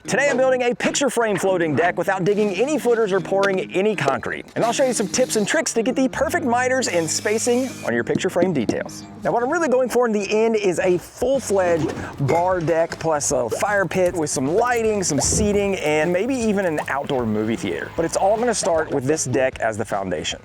Today I'm building a picture frame floating deck without digging any footers or pouring any concrete. And I'll show you some tips and tricks to get the perfect miters and spacing on your picture frame details. Now what I'm really going for in the end is a full-fledged bar deck plus a fire pit with some lighting, some seating, and maybe even an outdoor movie theater. But it's all gonna start with this deck as the foundation.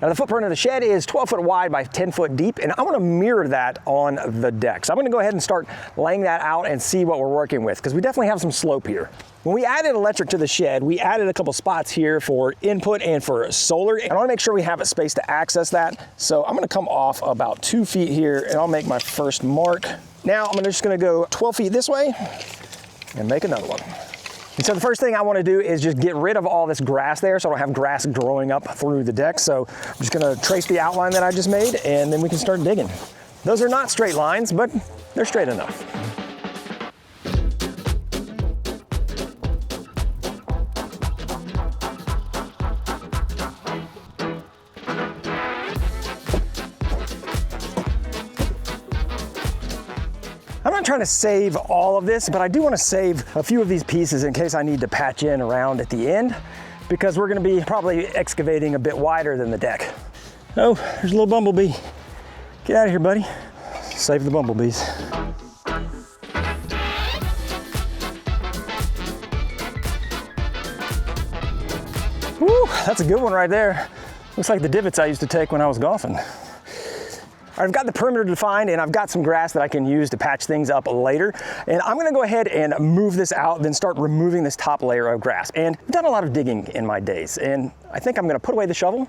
Now the footprint of the shed is 12 foot wide by 10 foot deep, and I want to mirror that on the deck. So I'm going to go ahead and start laying that out and see what we're working with, because we definitely have some slope here. When we added electric to the shed, we added a couple spots here for input and for solar, and I want to make sure we have a space to access that. So I'm going to come off about 2 feet here, and I'll make my first mark. Now I'm just going to go 12 feet this way and make another one. And so the first thing I want to do is just get rid of all this grass there so I don't have grass growing up through the deck. So I'm just going to trace the outline that I just made, and then we can start digging. Those are not straight lines, but they're straight enough. I'm not trying to save all of this, but I do want to save a few of these pieces in case I need to patch in around at the end, because we're going to be probably excavating a bit wider than the deck. Oh, there's a little bumblebee. Get out of here, buddy. Save the bumblebees. Woo, that's a good one right there. Looks like the divots I used to take when I was golfing. I've got the perimeter defined, and I've got some grass that I can use to patch things up later. And I'm gonna go ahead and move this out, then start removing this top layer of grass. And I've done a lot of digging in my days, and I think I'm gonna put away the shovel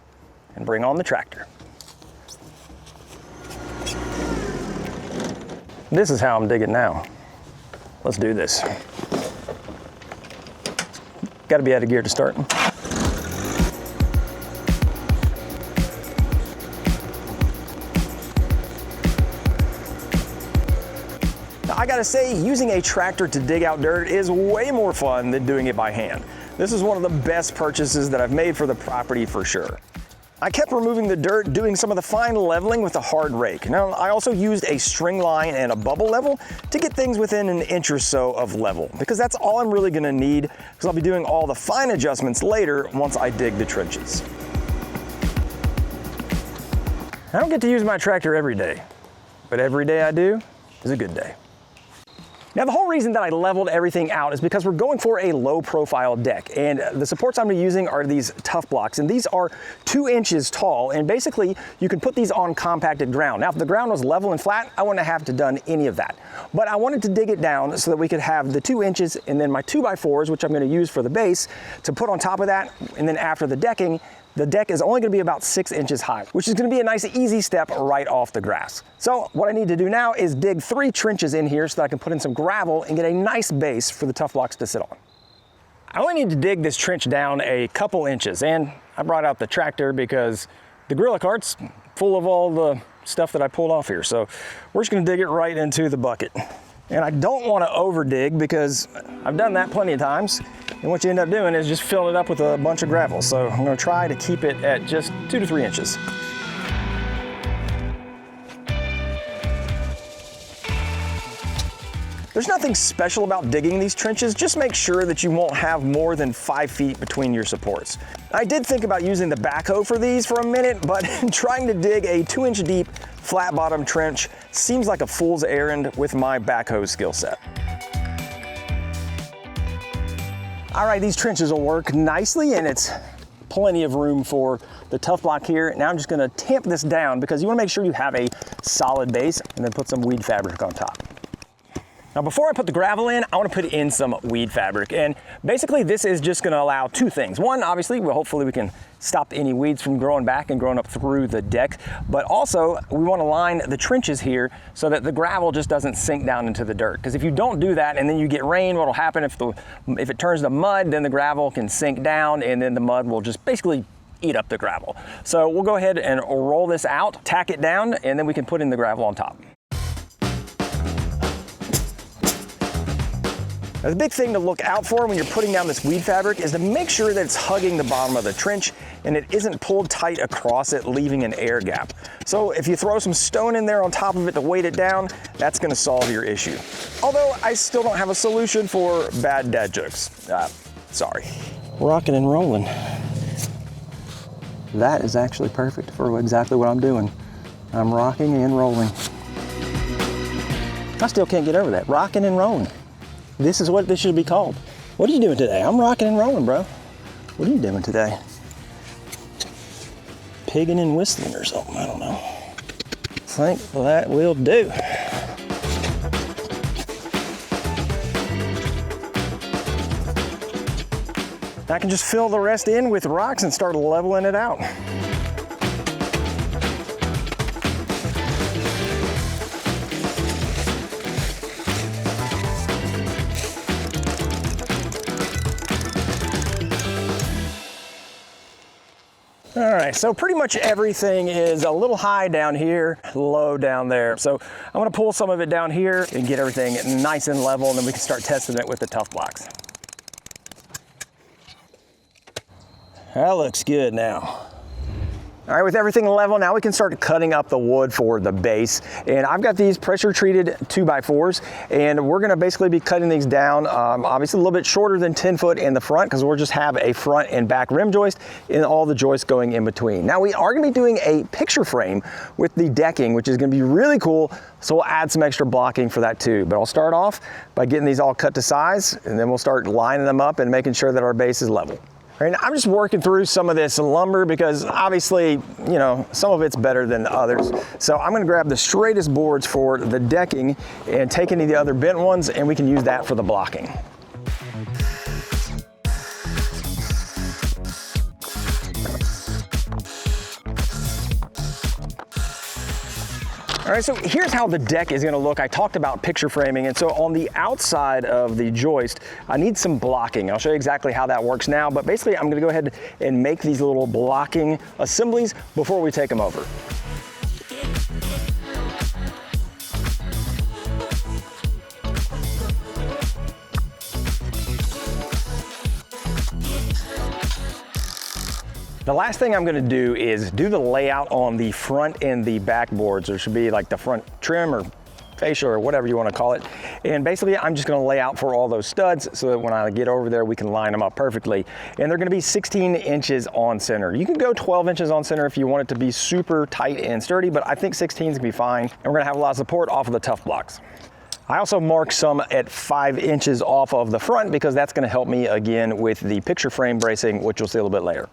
and bring on the tractor. This is how I'm digging now. Let's do this. Gotta be out of gear to start. I gotta say, using a tractor to dig out dirt is way more fun than doing it by hand. This is one of the best purchases that I've made for the property for sure. I kept removing the dirt, doing some of the fine leveling with a hard rake. Now, I also used a string line and a bubble level to get things within an inch or so of level, because that's all I'm really gonna need, because I'll be doing all the fine adjustments later once I dig the trenches. I don't get to use my tractor every day, but every day I do is a good day. Now the whole reason that I leveled everything out is because we're going for a low profile deck, and the supports I'm using are these tough blocks, and these are 2 inches tall, and basically you can put these on compacted ground. Now if the ground was level and flat, I wouldn't have to done any of that. But I wanted to dig it down so that we could have the 2 inches and then my 2x4s, which I'm going to use for the base, to put on top of that, and then after the decking, the deck is only going to be about 6 inches high, which is going to be a nice easy step right off the grass. So what I need to do now is dig 3 trenches in here so that I can put in some gravel and get a nice base for the tough blocks to sit on. I only need to dig this trench down a couple inches, and I brought out the tractor because the Gorilla Cart's full of all the stuff that I pulled off here. So we're just going to dig it right into the bucket. And I don't want to over dig, because I've done that plenty of times, and what you end up doing is just filling it up with a bunch of gravel. So I'm going to try to keep it at just 2 to 3 inches. There's nothing special about digging these trenches. Just make sure that you won't have more than 5 feet between your supports. I did think about using the backhoe for these for a minute, but trying to dig a 2-inch deep flat bottom trench seems like a fool's errand with my backhoe skill set. All right, these trenches will work nicely, and it's plenty of room for the tough block here. Now I'm just gonna tamp this down, because you wanna make sure you have a solid base, and then put some weed fabric on top. Now before I put the gravel in, I want to put in some weed fabric, and basically this is just going to allow 2 things. One, obviously, hopefully we can stop any weeds from growing back and growing up through the deck, but also we want to line the trenches here so that the gravel just doesn't sink down into the dirt. Because if you don't do that and then you get rain, what will happen if it turns to mud, then the gravel can sink down, and then the mud will just basically eat up the gravel. So we'll go ahead and roll this out, tack it down, and then we can put in the gravel on top. The big thing to look out for when you're putting down this weed fabric is to make sure that it's hugging the bottom of the trench and it isn't pulled tight across it, leaving an air gap. So if you throw some stone in there on top of it to weight it down, that's gonna solve your issue. Although I still don't have a solution for bad dad jokes. Sorry. Rocking and rolling. That is actually perfect for exactly what I'm doing. I'm rocking and rolling. I still can't get over that. Rocking and rolling. This is what this should be called. What are you doing today? I'm rocking and rolling, bro. What are you doing today? Pigging and whistling or something, I don't know. I think that will do. I can just fill the rest in with rocks and start leveling it out. All right, so pretty much everything is a little high down here, low down there. So I'm gonna pull some of it down here and get everything nice and level, and then we can start testing it with the tough blocks. That looks good now. All right, with everything level, now we can start cutting up the wood for the base. And I've got these pressure treated 2x4s, and we're gonna basically be cutting these down, obviously a little bit shorter than 10 foot in the front, because we'll just have a front and back rim joist and all the joists going in between. Now we are gonna be doing a picture frame with the decking, which is gonna be really cool. So we'll add some extra blocking for that too. But I'll start off by getting these all cut to size, and then we'll start lining them up and making sure that our base is level. Right, I'm just working through some of this lumber because obviously, you know, some of it's better than others. So I'm gonna grab the straightest boards for the decking and take any of the other bent ones, and we can use that for the blocking. All right, so here's how the deck is gonna look. I talked about picture framing, and so on the outside of the joist, I need some blocking. I'll show you exactly how that works now, but basically I'm gonna go ahead and make these little blocking assemblies before we take them over. The last thing I'm gonna do is do the layout on the front and the back boards. There should be like the front trim or fascia or whatever you wanna call it. And basically I'm just gonna lay out for all those studs so that when I get over there, we can line them up perfectly. And they're gonna be 16 inches on center. You can go 12 inches on center if you want it to be super tight and sturdy, but I think 16 is gonna be fine. And we're gonna have a lot of support off of the tough blocks. I also marked some at 5 inches off of the front because that's gonna help me again with the picture frame bracing, which you'll see a little bit later.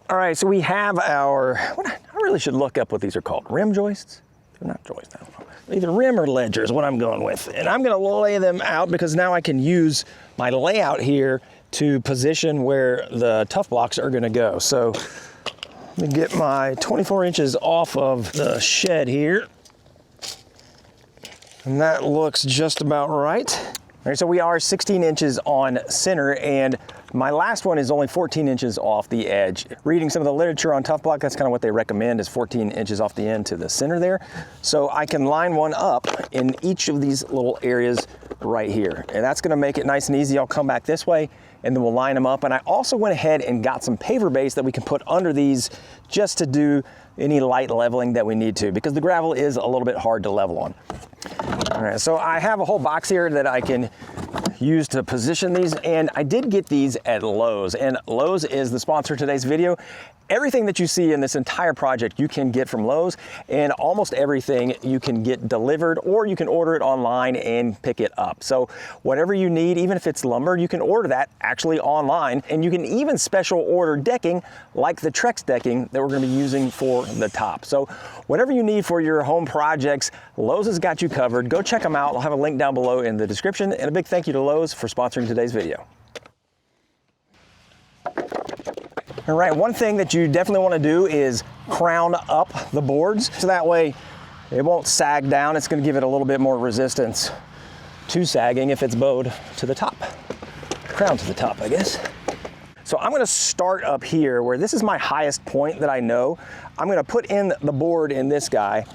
All right, so we have our, I really should look up what these are called. Rim joists? They're not joists, I don't know. Either rim or ledger is what I'm going with. And I'm gonna lay them out because now I can use my layout here to position where the tough blocks are gonna go. So let me get my 24 inches off of the shed here. And that looks just about right. All right, so we are 16 inches on center, and my last one is only 14 inches off the edge. Reading some of the literature on tough block, that's kind of what they recommend, is 14 inches off the end to the center there. So I can line one up in each of these little areas right here. And that's gonna make it nice and easy. I'll come back this way and then we'll line them up. And I also went ahead and got some paver base that we can put under these just to do any light leveling that we need to, because the gravel is a little bit hard to level on. All right, so I have a whole box here that I can use to position these, and I did get these at Lowe's, and Lowe's is the sponsor of today's video. Everything that you see in this entire project you can get from Lowe's, and almost everything you can get delivered, or you can order it online and pick it up. So whatever you need, even if it's lumber, you can order that actually online, and you can even special order decking like the Trex decking that we're gonna be using for the top. So whatever you need for your home projects, Lowe's has got you covered. Go check them out. I'll have a link down below in the description, and a big thank you to Lowe's for sponsoring today's video. All right, one thing that you definitely want to do is crown up the boards, so that way it won't sag down. It's going to give it a little bit more resistance to sagging if it's bowed to the top. Crown to the top, I guess. So I'm going to start up here where this is my highest point that I know. I'm going to put in the board in this guy,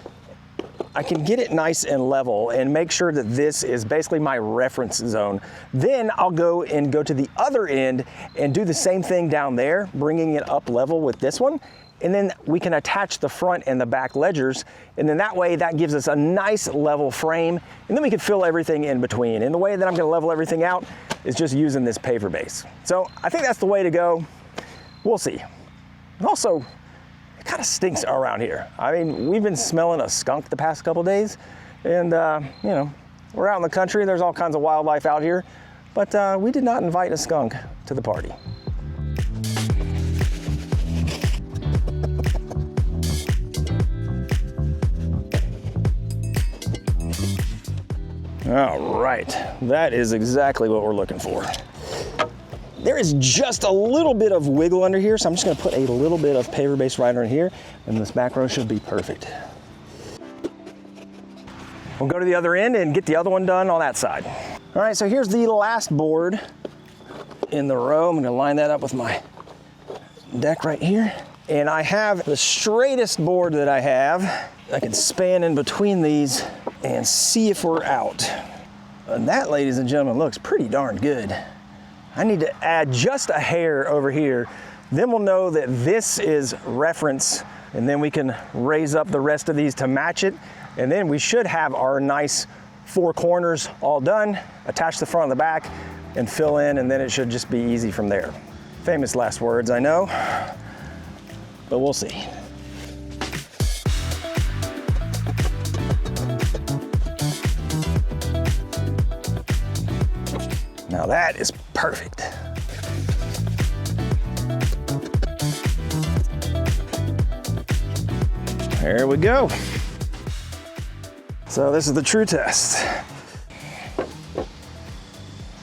I can get it nice and level and make sure that this is basically my reference zone. Then I'll go to the other end and do the same thing down there, bringing it up level with this one. And then we can attach the front and the back ledgers. And then that way that gives us a nice level frame. And then we can fill everything in between. And the way that I'm gonna level everything out is just using this paver base. So I think that's the way to go. We'll see. And also, it kind of stinks around here. I mean, we've been smelling a skunk the past couple days. And you know, we're out in the country, there's all kinds of wildlife out here. But we did not invite a skunk to the party. All right, that is exactly what we're looking for. There is just a little bit of wiggle under here, so I'm just gonna put a little bit of paver base right under here, and this back row should be perfect. We'll go to the other end and get the other one done on that side. All right, so here's the last board in the row. I'm gonna line that up with my deck right here. And I have the straightest board that I have. I can span in between these and see if we're out. And that, ladies and gentlemen, looks pretty darn good. I need to add just a hair over here. Then we'll know that this is reference, and then we can raise up the rest of these to match it. And then we should have our nice 4 corners all done, attach the front and the back, and fill in, and then it should just be easy from there. Famous last words, I know, but we'll see. Now that is perfect. There we go. So this is the true test.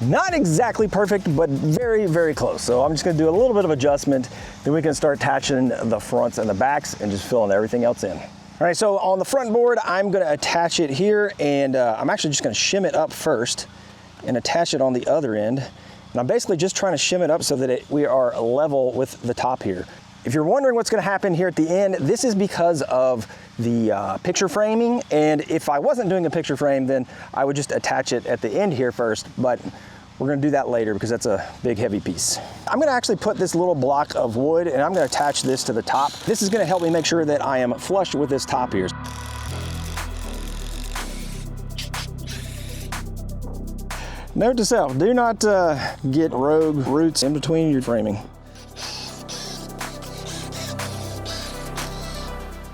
Not exactly perfect, but very, very close. So I'm just gonna do a little bit of adjustment, then we can start attaching the fronts and the backs and just filling everything else in. All right, so on the front board, I'm gonna attach it here, and I'm actually just gonna shim it up first and attach it on the other end. And I'm basically just trying to shim it up so that we are level with the top here. If you're wondering what's gonna happen here at the end, this is because of the picture framing. And if I wasn't doing a picture frame, then I would just attach it at the end here first, but we're gonna do that later because that's a big, heavy piece. I'm gonna actually put this little block of wood and I'm gonna attach this to the top. This is gonna help me make sure that I am flush with this top here. Note to self, do not get rogue roots in between your framing.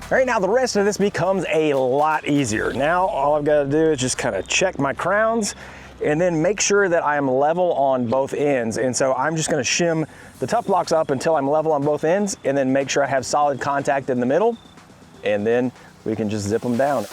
All right, now the rest of this becomes a lot easier. Now all I've got to do is just kind of check my crowns and then make sure that I am level on both ends. And so I'm just going to shim the tough blocks up until I'm level on both ends, and then make sure I have solid contact in the middle, and then we can just zip them down.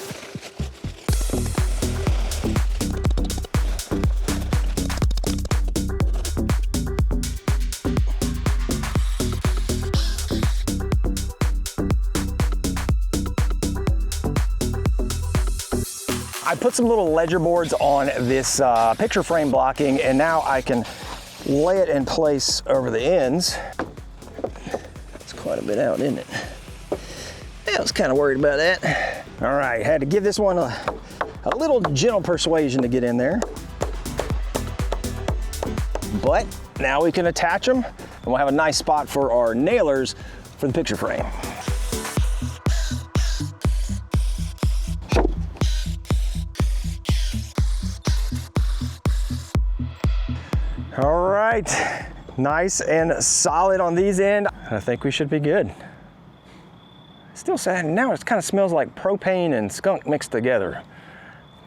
I put some little ledger boards on this picture frame blocking, and now I can lay it in place over the ends. It's quite a bit out, isn't it? I was kind of worried about that. All right, had to give this one a little gentle persuasion to get in there. But now we can attach them, and we'll have a nice spot for our nailers for the picture frame. All right, nice and solid on these ends. I think we should be good. Still sad, now it kind of smells like propane and skunk mixed together.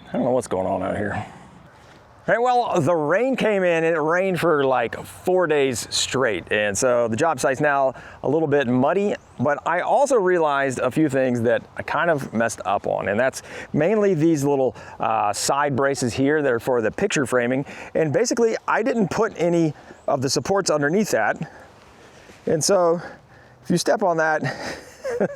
I don't know what's going on out here. All right, well, the rain came in and it rained for like 4 days straight. And so the job site's now a little bit muddy, but I also realized a few things that I kind of messed up on. And that's mainly these little side braces here that are for the picture framing. And basically I didn't put any of the supports underneath that. And so if you step on that,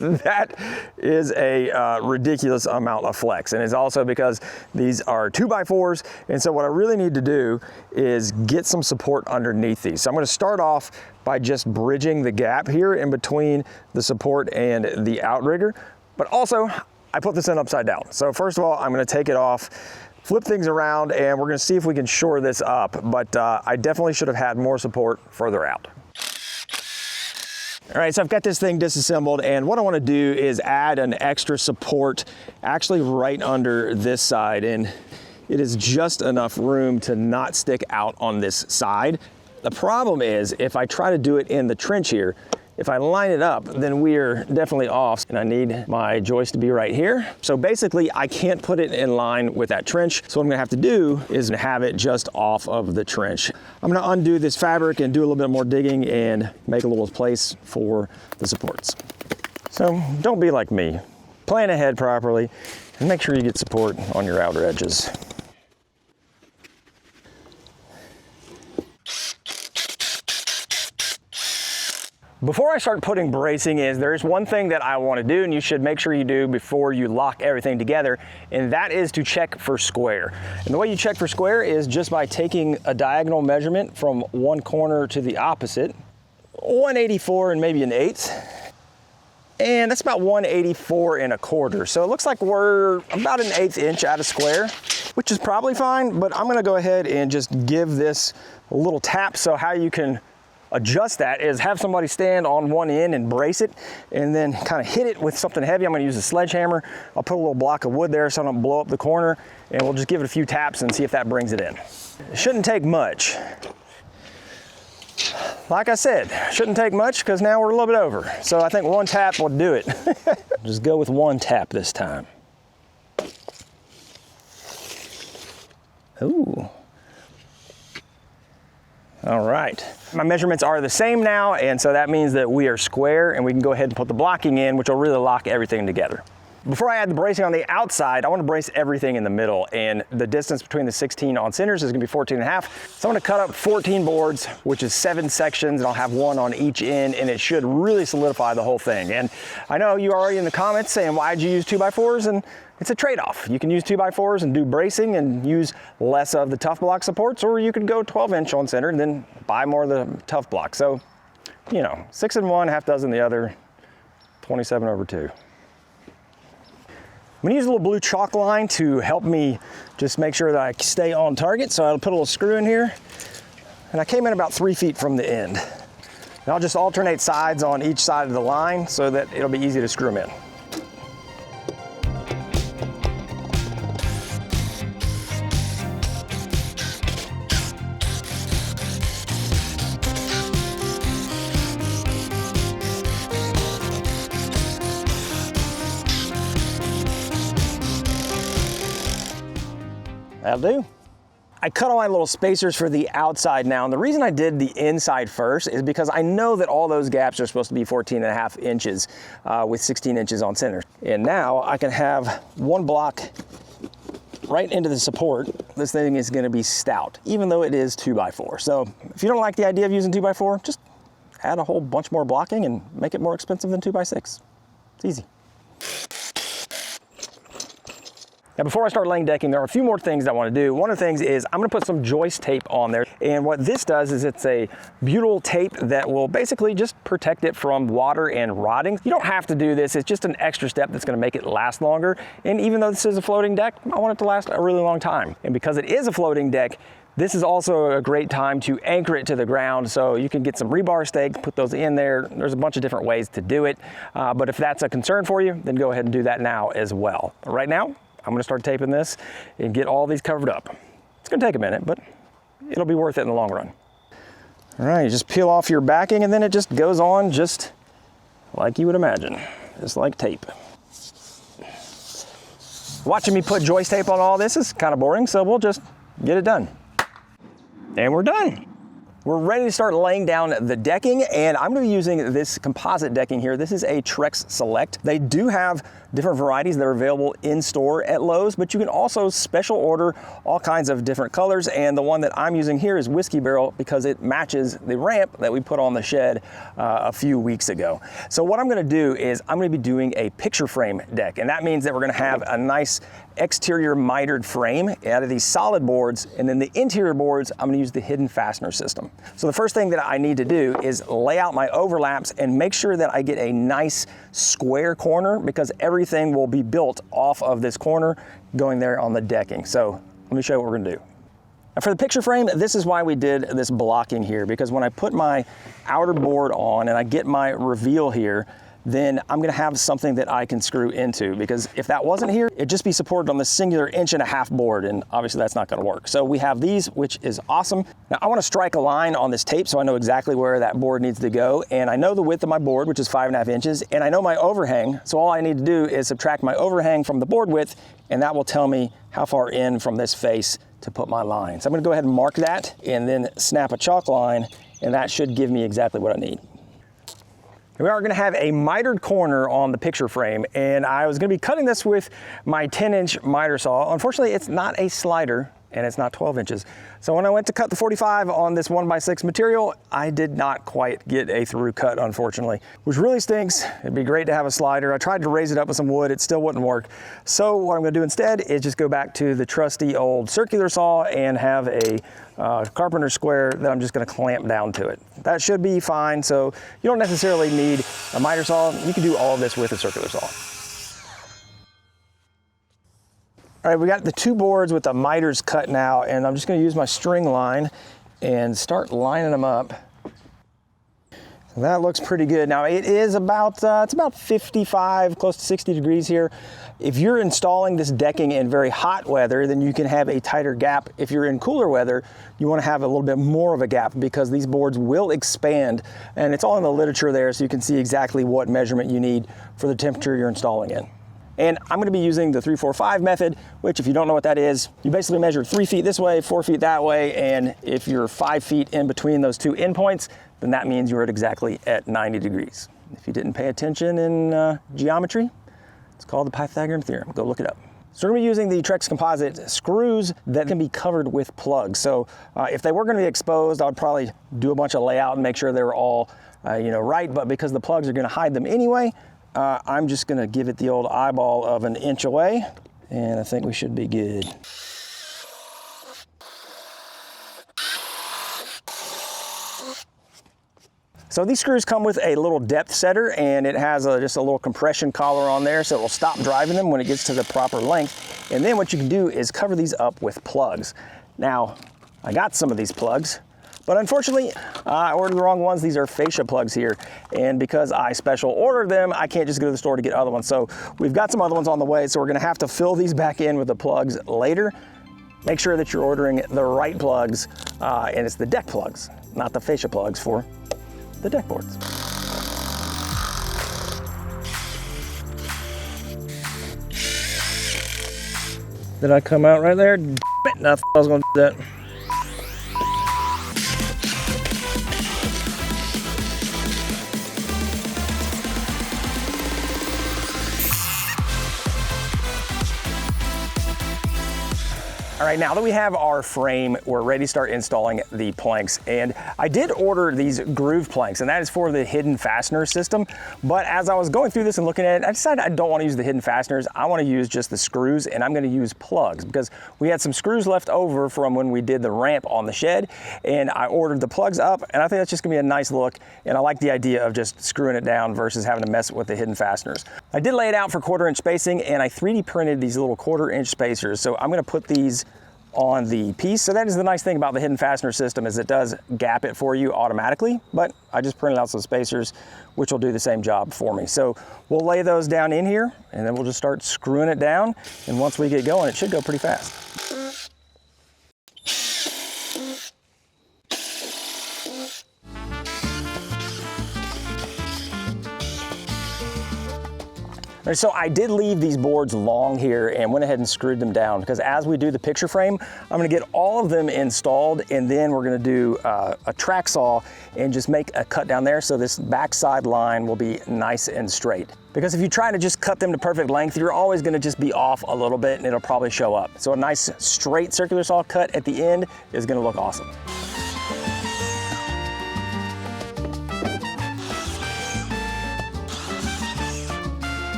that is a ridiculous amount of flex. And it's also because these are 2x4s. And so what I really need to do is get some support underneath these. So I'm going to start off by just bridging the gap here in between the support and the outrigger. But also I put this in upside down. So first of all, I'm gonna take it off, flip things around, and we're gonna see if we can shore this up, but I definitely should have had more support further out. All right, so I've got this thing disassembled, and what I wanna do is add an extra support actually right under this side, and it is just enough room to not stick out on this side. The problem is, if I try to do it in the trench here, if I line it up, then we're definitely off, and I need my joist to be right here. So basically, I can't put it in line with that trench. So what I'm gonna have to do is have it just off of the trench. I'm gonna undo this fabric and do a little bit more digging and make a little place for the supports. So don't be like me. Plan ahead properly and make sure you get support on your outer edges. Before I start putting bracing in, there's one thing that I want to do, and you should make sure you do before you lock everything together, and that is to check for square. And the way you check for square is just by taking a diagonal measurement from one corner to the opposite, 184 and maybe an eighth. And that's about 184 and a quarter. So it looks like we're about an 1/8 inch out of square, which is probably fine, but I'm gonna go ahead and just give this a little tap. So how you can adjust that is have somebody stand on one end and brace it, and then kind of hit it with something heavy. I'm gonna use a sledgehammer. I'll put a little block of wood there so I don't blow up the corner, and we'll just give it a few taps and see if that brings it in. It shouldn't take much. Like I said, shouldn't take much because now we're a little bit over. So I think one tap will do it. Just go with one tap this time. Ooh. All right, my measurements are the same now, and so that means that we are square, and we can go ahead and put the blocking in, which will really lock everything together. Before I add the bracing on the outside, I want to brace everything in the middle, and the distance between the 16 on centers is going to be 14.5. So I'm going to cut up 14 boards, which is 7 sections, and I'll have one on each end, and it should really solidify the whole thing. And I know you're already in the comments saying, why'd you use 2x4s? And it's a trade-off. You can use 2x4s and do bracing and use less of the tough block supports, or you could go 12-inch on center and then buy more of the tough block. So, you know, 6 in one, half dozen the other, 27/2. I'm gonna use a little blue chalk line to help me just make sure that I stay on target. So I'll put a little screw in here, and I came in about 3 feet from the end. And I'll just alternate sides on each side of the line so that it'll be easy to screw them in. That'll do. I cut all my little spacers for the outside now, and the reason I did the inside first is because I know that all those gaps are supposed to be 14.5 inches with 16 inches on center. And now I can have one block right into the support. This thing is gonna be stout, even though it is 2x4. So if you don't like the idea of using 2x4, just add a whole bunch more blocking and make it more expensive than 2x6. It's easy. Now, before I start laying decking, there are a few more things I want to do. One of the things is I'm going to put some joist tape on there. And what this does is it's a butyl tape that will basically just protect it from water and rotting. You don't have to do this. It's just an extra step that's going to make it last longer. And even though this is a floating deck, I want it to last a really long time. And because it is a floating deck, this is also a great time to anchor it to the ground, so you can get some rebar stakes, put those in there. There's a bunch of different ways to do it. But if that's a concern for you, then go ahead and do that now as well. But right now, I'm gonna start taping this and get all these covered up. It's gonna take a minute, but it'll be worth it in the long run. All right, you just peel off your backing and then it just goes on just like you would imagine, just like tape. Watching me put joist tape on all this is kind of boring, so we'll just get it done. And we're done. We're ready to start laying down the decking, and I'm gonna be using this composite decking here. This is a Trex Select. They do have different varieties that are available in store at Lowe's, but you can also special order all kinds of different colors, and the one that I'm using here is Whiskey Barrel because it matches the ramp that we put on the shed a few weeks ago. So what I'm gonna do is I'm gonna be doing a picture frame deck, and that means that we're gonna have a nice exterior mitered frame out of these solid boards, and then the interior boards, I'm gonna use the hidden fastener system. So the first thing that I need to do is lay out my overlaps and make sure that I get a nice square corner, because everything will be built off of this corner going there on the decking. So let me show you what we're gonna do. Now for the picture frame, this is why we did this blocking here, because when I put my outer board on and I get my reveal here, then I'm gonna have something that I can screw into, because if that wasn't here, it'd just be supported on this singular 1.5" board, and obviously that's not gonna work. So we have these, which is awesome. Now I wanna strike a line on this tape so I know exactly where that board needs to go, and I know the width of my board, which is 5.5 inches, and I know my overhang, so all I need to do is subtract my overhang from the board width, and that will tell me how far in from this face to put my line. So I'm gonna go ahead and mark that, and then snap a chalk line, and that should give me exactly what I need. We are gonna have a mitered corner on the picture frame, and I was gonna be cutting this with my 10-inch miter saw. Unfortunately, it's not a slider and it's not 12 inches. So when I went to cut the 45 on this 1x6 material, I did not quite get a through cut, unfortunately, which really stinks. It'd be great to have a slider. I tried to raise it up with some wood, it still wouldn't work. So what I'm gonna do instead is just go back to the trusty old circular saw and have a carpenter square that I'm just gonna clamp down to it. That should be fine. So you don't necessarily need a miter saw. You can do all of this with a circular saw. All right, we got the two boards with the miters cut now, and I'm just gonna use my string line and start lining them up. So that looks pretty good. Now it is about, it's about 55, close to 60 degrees here. If you're installing this decking in very hot weather, then you can have a tighter gap. If you're in cooler weather, you wanna have a little bit more of a gap, because these boards will expand, and it's all in the literature there, so you can see exactly what measurement you need for the temperature you're installing in. And I'm gonna be using the 3-4-5 method, which if you don't know what that is, you basically measure 3 feet this way, 4 feet that way, and if you're 5 feet in between those two endpoints, then that means you're exactly at 90 degrees. If you didn't pay attention in geometry, it's called the Pythagorean theorem. Go look it up. So we're gonna be using the Trex composite screws that can be covered with plugs. So if they were gonna be exposed, I would probably do a bunch of layout and make sure they were all right, but because the plugs are gonna hide them anyway, I'm just gonna give it the old eyeball of 1 inch away, and I think we should be good. So these screws come with a little depth setter, and it has just a little compression collar on there, so it will stop driving them when it gets to the proper length. And then what you can do is cover these up with plugs. Now, I got some of these plugs, but unfortunately, I ordered the wrong ones. These are fascia plugs here. And because I special ordered them, I can't just go to the store to get other ones. So we've got some other ones on the way. So we're gonna have to fill these back in with the plugs later. Make sure that you're ordering the right plugs, and it's the deck plugs, not the fascia plugs for the deck boards. Did I come out right there? Damn it, I thought I was gonna do that. All right, now that we have our frame, we're ready to start installing the planks. And I did order these groove planks, and that is for the hidden fastener system. But as I was going through this and looking at it, I decided I don't want to use the hidden fasteners. I want to use just the screws, and I'm going to use plugs, because we had some screws left over from when we did the ramp on the shed, and I ordered the plugs up, and I think that's just going to be a nice look. And I like the idea of just screwing it down versus having to mess with the hidden fasteners. I did lay it out for 1/4 inch spacing, and I 3D printed these little 1/4 inch spacers. So I'm going to put these on the piece. So that is the nice thing about the hidden fastener system, is it does gap it for you automatically, but I just printed out some spacers which will do the same job for me. So we'll lay those down in here, and then we'll just start screwing it down, and once we get going, it should go pretty fast. So I did leave these boards long here and went ahead and screwed them down, because as we do the picture frame, I'm gonna get all of them installed, and then we're gonna do a track saw and just make a cut down there so this backside line will be nice and straight. Because if you try to just cut them to perfect length, you're always gonna just be off a little bit and it'll probably show up. So a nice straight circular saw cut at the end is gonna look awesome.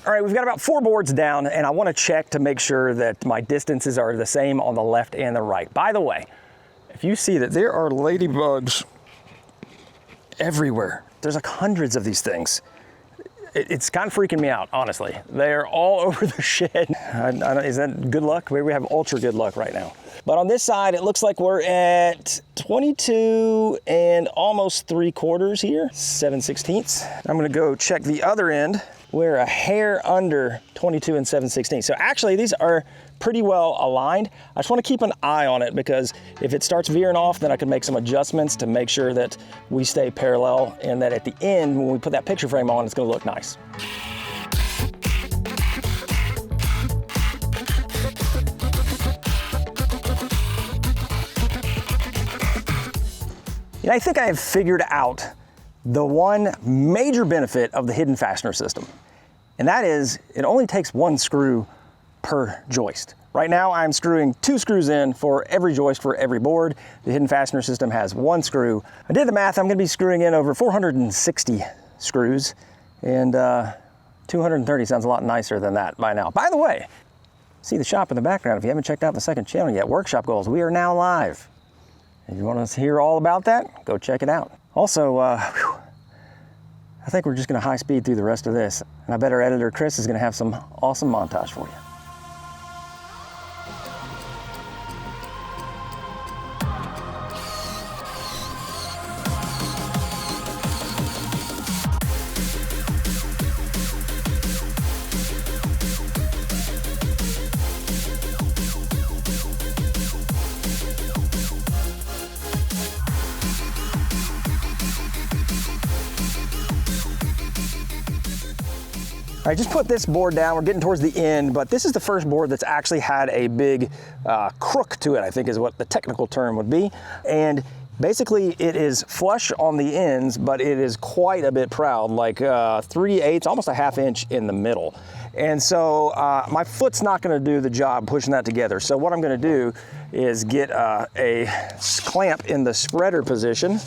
All right, we've got about 4 boards down, and I want to check to make sure that my distances are the same on the left and the right. By the way, if you see that there are ladybugs everywhere, there's like hundreds of these things. It's kind of freaking me out, honestly. They're all over the shed. Is that good luck? We have ultra good luck right now. But on this side, it looks like we're at 22 and almost 3/4 here, 7/16. I'm gonna go check the other end. We're a hair under 22 and 7/16. So actually these are pretty well aligned. I just want to keep an eye on it because if it starts veering off, then I can make some adjustments to make sure that we stay parallel and that at the end, when we put that picture frame on, it's going to look nice. And I think I have figured out the one major benefit of the hidden fastener system, and that is it only takes 1 screw per joist. Right now I'm screwing 2 screws in for every joist for every board. The hidden fastener system has 1 screw. I did the math, I'm gonna be screwing in over 460 screws, and 230 sounds a lot nicer than that by now. By the way, see the shop in the background. If you haven't checked out the second channel yet, Workshop Goals, we are now live. If you want to hear all about that, go check it out. Also, I think we're just gonna high speed through the rest of this, and I bet our editor Chris is gonna have some awesome montage for you. All right, just put this board down. We're getting towards the end, but this is the first board that's actually had a big crook to it, I think is what the technical term would be. And basically it is flush on the ends, but it is quite a bit proud, like 3/8, almost a 1/2 inch in the middle. And so my foot's not gonna do the job pushing that together. So what I'm gonna do is get a clamp in the spreader position,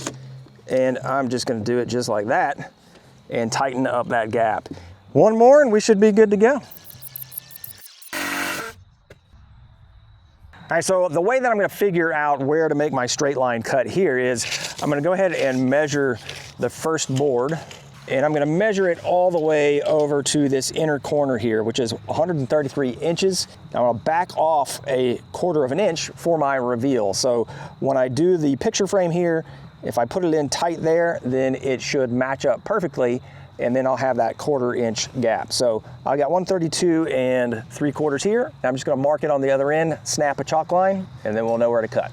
and I'm just gonna do it just like that and tighten up that gap. 1 more and we should be good to go. All right, so the way that I'm gonna figure out where to make my straight line cut here is I'm gonna go ahead and measure the first board, and I'm gonna measure it all the way over to this inner corner here, which is 133 inches. I'm gonna back off a 1/4 of an inch for my reveal. So when I do the picture frame here, if I put it in tight there, then it should match up perfectly, and then I'll have that 1/4 inch gap. So I got 132 and 3/4 here. I'm just gonna mark it on the other end, snap a chalk line, and then we'll know where to cut.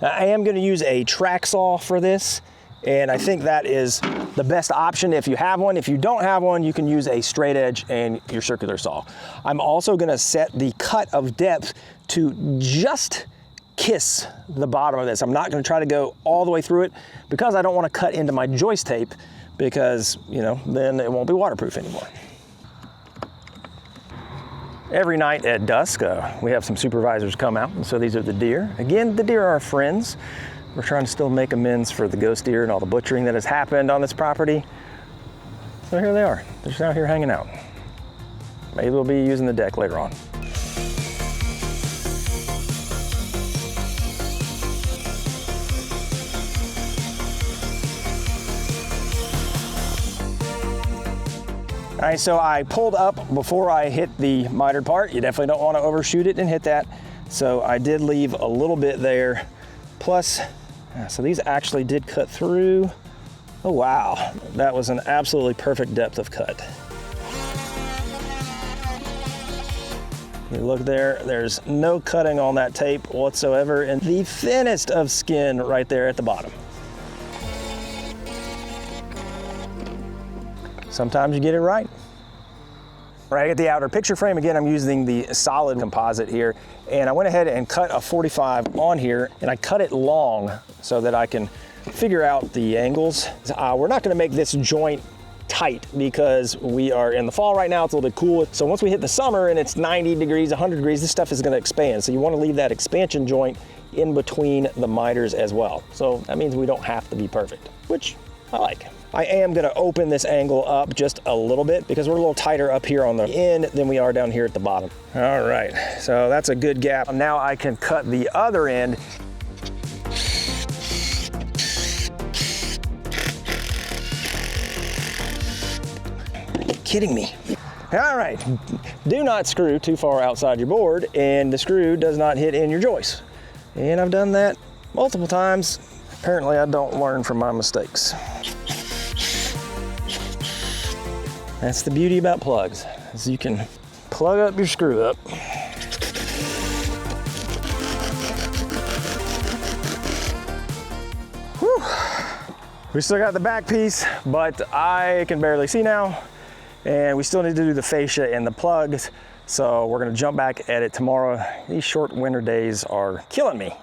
I am gonna use a track saw for this, and I think that is the best option if you have one. If you don't have one, you can use a straight edge and your circular saw. I'm also gonna set the cut of depth to just kiss the bottom of this. I'm not gonna try to go all the way through it because I don't wanna cut into my joist tape, because, you know, then it won't be waterproof anymore. Every night at dusk, we have some supervisors come out, and so these are the deer. Again, the deer are our friends. We're trying to still make amends for the ghost deer and all the butchering that has happened on this property. So here they are. They're just out here hanging out. Maybe we'll be using the deck later on. All right, so I pulled up before I hit the mitered part. You definitely don't want to overshoot it and hit that. So I did leave a little bit there. Plus, so these actually did cut through. Oh, wow. That was an absolutely perfect depth of cut. You look there, there's no cutting on that tape whatsoever, and the thinnest of skin right there at the bottom. Sometimes you get it right. Right at the outer picture frame, again, I'm using the solid composite here, and I went ahead and cut a 45 on here, and I cut it long so that I can figure out the angles. We're not gonna make this joint tight because we are in the fall right now, it's a little bit cool. So once we hit the summer and it's 90 degrees, 100 degrees, this stuff is gonna expand. So you wanna leave that expansion joint in between the miters as well. So that means we don't have to be perfect, which I like. I am gonna open this angle up just a little bit because we're a little tighter up here on the end than we are down here at the bottom. All right, so that's a good gap. Now I can cut the other end. Kidding me. All right, do not screw too far outside your board and the screw does not hit in your joist. And I've done that multiple times. Apparently I don't learn from my mistakes. That's the beauty about plugs, is you can plug up your screw up. Whew. We still got the back piece, but I can barely see now. And we still need to do the fascia and the plugs. So we're gonna jump back at it tomorrow. These short winter days are killing me.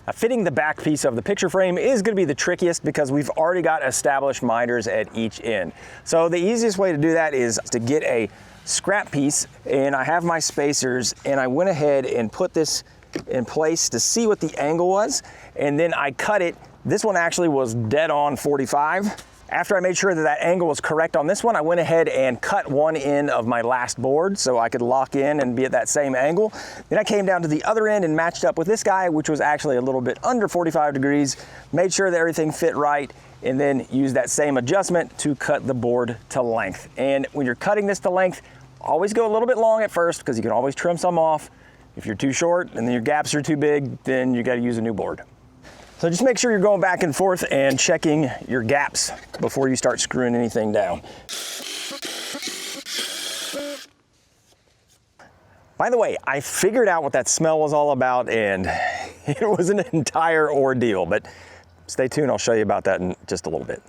Now, fitting the back piece of the picture frame is gonna be the trickiest because we've already got established miters at each end. So the easiest way to do that is to get a scrap piece, and I have my spacers, and I went ahead and put this in place to see what the angle was, and then I cut it. This one actually was dead on 45. After I made sure that that angle was correct on this one, I went ahead and cut one end of my last board so I could lock in and be at that same angle. Then I came down to the other end and matched up with this guy, which was actually a little bit under 45 degrees, made sure that everything fit right, and then used that same adjustment to cut the board to length. And when you're cutting this to length, always go a little bit long at first because you can always trim some off. If you're too short and then your gaps are too big, then you got to use a new board. So just make sure you're going back and forth and checking your gaps before you start screwing anything down. By the way, I figured out what that smell was all about, and it was an entire ordeal, but stay tuned, I'll show you about that in just a little bit.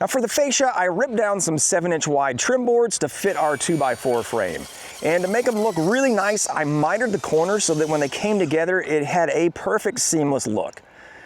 Now for the fascia, I ripped down some 7-inch wide trim boards to fit our 2x4 frame. And to make them look really nice, I mitered the corners so that when they came together, it had a perfect seamless look.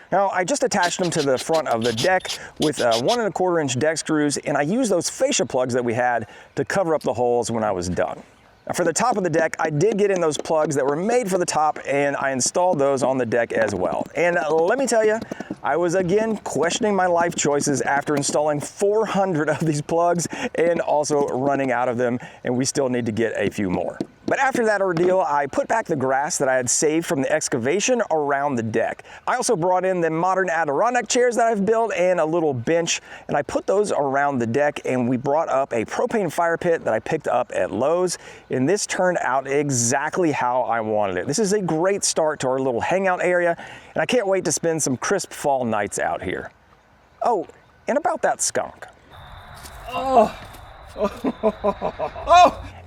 Now, I just attached them to the front of the deck with 1 1/4 inch deck screws, and I used those fascia plugs that we had to cover up the holes when I was done. Now, for the top of the deck, I did get in those plugs that were made for the top, and I installed those on the deck as well. And let me tell you, I was again questioning my life choices after installing 400 of these plugs and also running out of them, and we still need to get a few more. But after that ordeal, I put back the grass that I had saved from the excavation around the deck. I also brought in the modern Adirondack chairs that I've built and a little bench, and I put those around the deck, and we brought up a propane fire pit that I picked up at Lowe's, and this turned out exactly how I wanted it. This is a great start to our little hangout area, and I can't wait to spend some crisp fall nights out here. Oh, and about that skunk.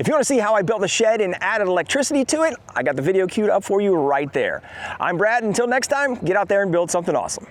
If you want to see how I built the shed and added electricity to it, I got the video queued up for you right there. I'm Brad. Until next time, get out there and build something awesome.